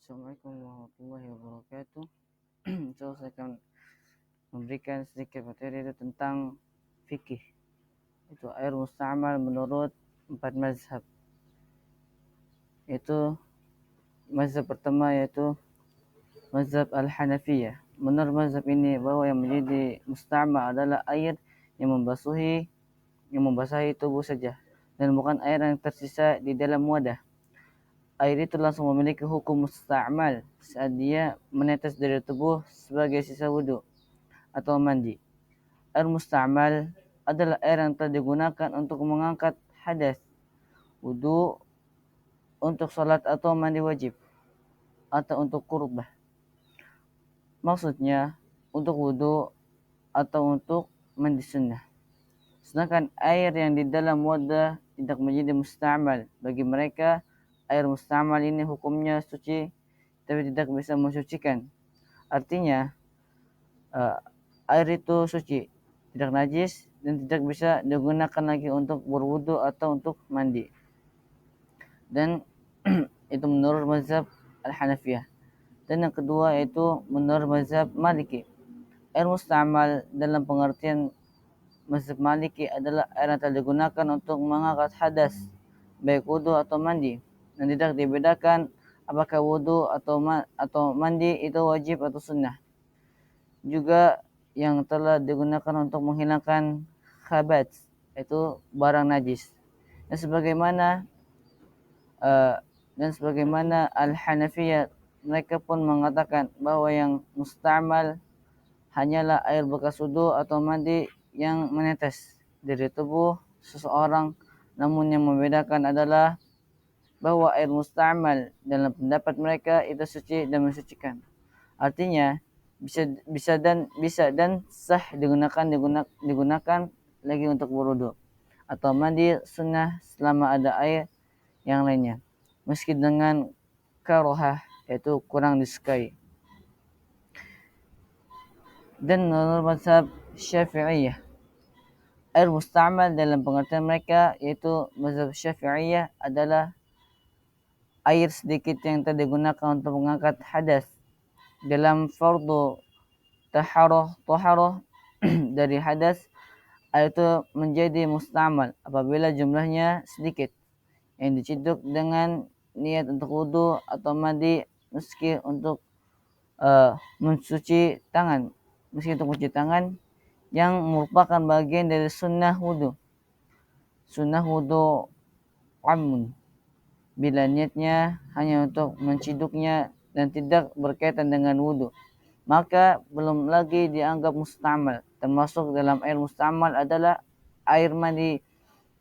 Assalamualaikum warahmatullahi wabarakatuh. Saya akan memberikan sedikit materi tentang fikih. Itu air musta'mal menurut 4 mazhab. Itu mazhab pertama yaitu mazhab Al-Hanafiyah. Menurut mazhab ini bahwa yang menjadi musta'mal adalah air yang membasahi tubuh saja dan bukan air yang tersisa di dalam wadah. Air itu langsung memiliki hukum musta'mal saat dia menetes dari tubuh sebagai sisa wudhu atau mandi. Air musta'mal adalah air yang telah digunakan untuk mengangkat hadas, wudhu, untuk salat atau mandi wajib, atau untuk qurbah. Maksudnya untuk wudhu atau untuk mandi sunnah. Sedangkan air yang di dalam wadah tidak menjadi musta'mal. Bagi mereka, air musta'mal ini hukumnya suci tapi tidak bisa mensucikan. Artinya air itu suci, tidak najis dan tidak bisa digunakan lagi untuk berwudu atau untuk mandi. Dan itu menurut mazhab Al-Hanafiyah. Dan yang kedua yaitu menurut mazhab Maliki. Air musta'mal dalam pengertian mazhab Maliki adalah air yang telah digunakan untuk mengangkat hadas, baik wudu atau mandi, dan tidak dibedakan apakah wudu atau mandi itu wajib atau sunnah. Juga yang telah digunakan untuk menghilangkan khabath, itu barang najis. Dan sebagaimana Al-Hanafiyah, mereka pun mengatakan bahwa yang musta'mal hanyalah air bekas wudu atau mandi yang menetes dari tubuh seseorang. Namun yang membedakan adalah bahwa air musta'mal dalam pendapat mereka itu suci dan mensucikan. Artinya bisa dan sah digunakan lagi untuk berwudu atau mandi sunnah selama ada air yang lainnya, meski dengan karohah, yaitu kurang disukai. Dan menurut mazhab Syafi'iyah, air musta'mal dalam pengertian mereka yaitu mazhab Syafi'iyah adalah air sedikit yang telah digunakan untuk mengangkat hadas dalam fardu taharah dari hadas. Air itu menjadi musta'mal apabila jumlahnya sedikit, yang diciduk dengan niat untuk wudu atau mandi, meski untuk mencuci tangan yang merupakan bagian dari sunnah wudu amun, bila niatnya hanya untuk menciduknya dan tidak berkaitan dengan wudu, maka belum lagi dianggap musta'mal. Termasuk dalam air musta'mal adalah air mandi,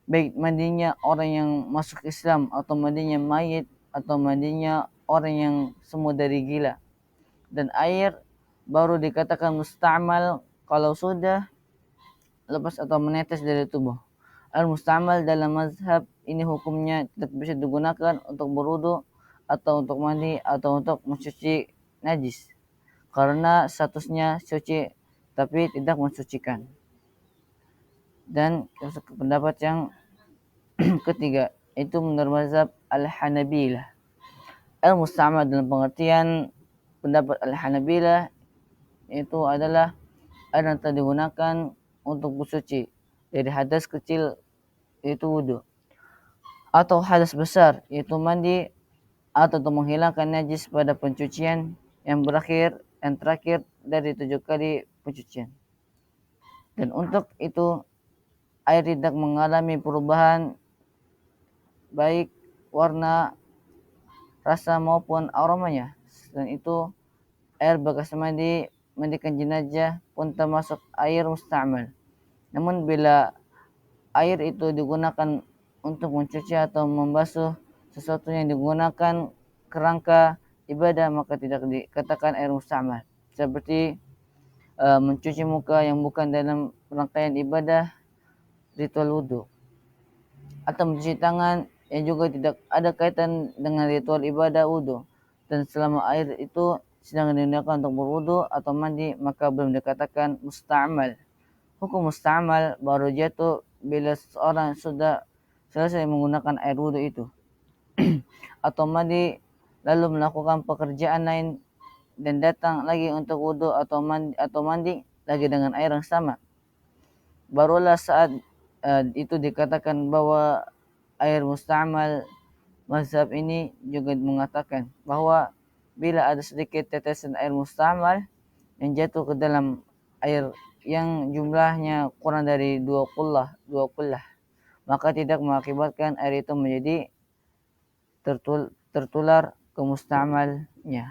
baik mandinya orang yang masuk Islam atau mandinya mayit atau mandinya orang yang sembuh dari gila. Dan air baru dikatakan musta'mal kalau sudah lepas atau menetes dari tubuh. Air musta'mal dalam mazhab ini hukumnya tidak bisa digunakan untuk berwudu atau untuk mandi atau untuk mencuci najis, karena statusnya suci tapi tidak mensucikan. Dan masuk ke pendapat yang ketiga, itu menurut mazhab Al-Hanabilah. Al-musta'mal dalam pengertian pendapat Al-Hanabilah itu adalah air yang telah digunakan untuk bersuci dari hadas kecil yaitu wudu, atau hadas besar yaitu mandi, atau untuk menghilangkan najis pada pencucian yang terakhir dari 7 kali pencucian. Dan untuk itu air tidak mengalami perubahan baik warna, rasa maupun aromanya. Dan itu air bekas mandikan jenazah pun termasuk air musta'mal. Namun bila air itu digunakan untuk mencuci atau membasuh sesuatu yang digunakan kerangka ibadah, maka tidak dikatakan air musta'mal. Seperti mencuci muka yang bukan dalam rangkaian ibadah ritual wudu, atau mencuci tangan yang juga tidak ada kaitan dengan ritual ibadah wudu, dan selama air itu sedang digunakan untuk berwudu atau mandi, maka belum dikatakan musta'mal. Hukum musta'mal baru jatuh bila seseorang sudah selesai menggunakan air wudu itu atau mandi lalu melakukan pekerjaan lain dan datang lagi untuk wudu atau mandi lagi dengan air yang sama, barulah saat itu dikatakan bahwa air musta'mal. Mazhab ini juga mengatakan bahwa bila ada sedikit tetesan air musta'mal yang jatuh ke dalam air yang jumlahnya kurang dari dua kullah, maka tidak mengakibatkan air itu menjadi tertular ke musta'malnya.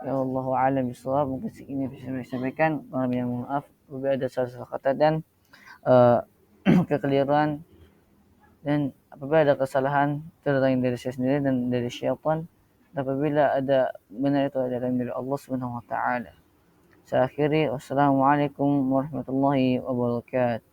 Ya Allah a'lam bishawab. Mungkin segini bisa saya sampaikan. Mohon maaf apabila ada salah kata dan kekeliruan, dan apabila ada kesalahan terutama dari saya sendiri dan dari syaitan, dan apabila ada benar itu adalah dari Allah Subhanahu wa taala. Saya akhiri, wassalamualaikum warahmatullahi wabarakatuh.